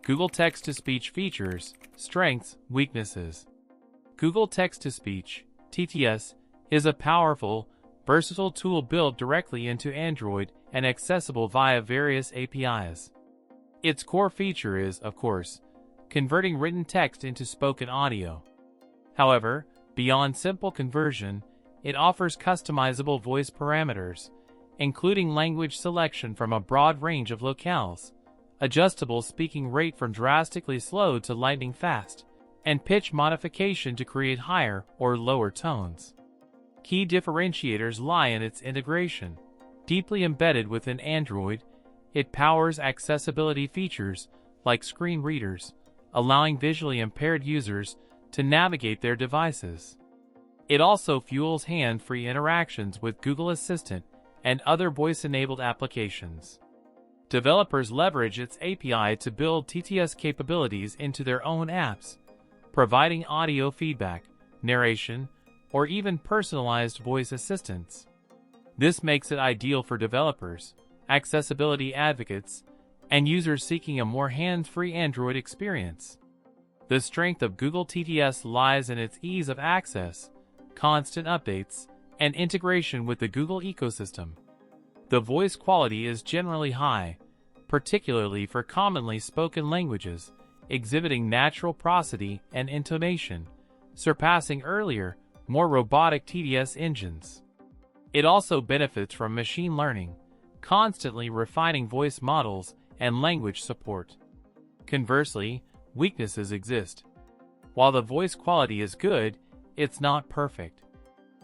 Google Text-to-Speech features, strengths, weaknesses. Google Text-to-Speech, TTS, is a powerful, versatile tool built directly into Android and accessible via various APIs. Its core feature is, of course, converting written text into spoken audio. However, beyond simple conversion, it offers customizable voice parameters, including language selection from a broad range of locales, adjustable speaking rate from drastically slow to lightning fast, and pitch modification to create higher or lower tones. Key differentiators lie in its integration. Deeply embedded within Android, it powers accessibility features like screen readers, allowing visually impaired users to navigate their devices. It also fuels hand-free interactions with Google Assistant and other voice-enabled applications. Developers leverage its API to build TTS capabilities into their own apps, providing audio feedback, narration, or even personalized voice assistance. This makes it ideal for developers, accessibility advocates, and users seeking a more hands-free Android experience. The strength of Google TTS lies in its ease of access, constant updates, and integration with the Google ecosystem. The voice quality is generally high, particularly for commonly spoken languages, exhibiting natural prosody and intonation, surpassing earlier, more robotic TTS engines. It also benefits from machine learning, constantly refining voice models and language support. Conversely, weaknesses exist. While the voice quality is good, it's not perfect.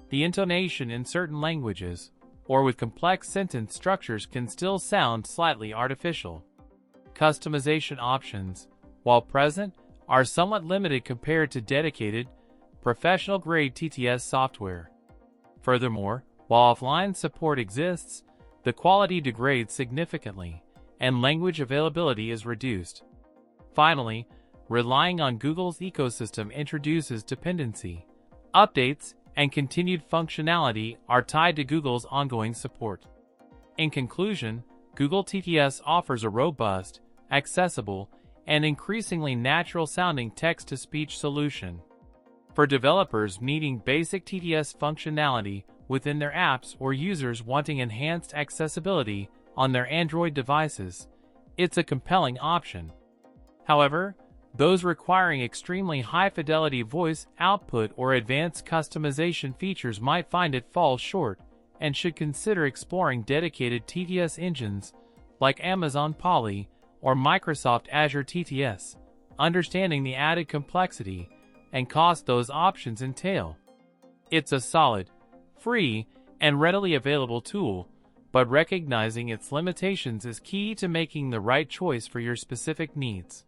The intonation in certain languages, or with complex sentence structures, can still sound slightly artificial. Customization options, while present, are somewhat limited compared to dedicated, professional-grade TTS software. Furthermore, while offline support exists, the quality degrades significantly, and language availability is reduced. Finally, relying on Google's ecosystem introduces dependency. Updates and continued functionality are tied to Google's ongoing support. In conclusion, Google TTS offers a robust, accessible, and increasingly natural-sounding text-to-speech solution. For developers needing basic TTS functionality within their apps or users wanting enhanced accessibility on their Android devices, it's a compelling option. However, those requiring extremely high-fidelity voice output or advanced customization features might find it fall short and should consider exploring dedicated TTS engines like Amazon Polly or Microsoft Azure TTS, understanding the added complexity and cost those options entail. It's a solid, free, and readily available tool, but recognizing its limitations is key to making the right choice for your specific needs.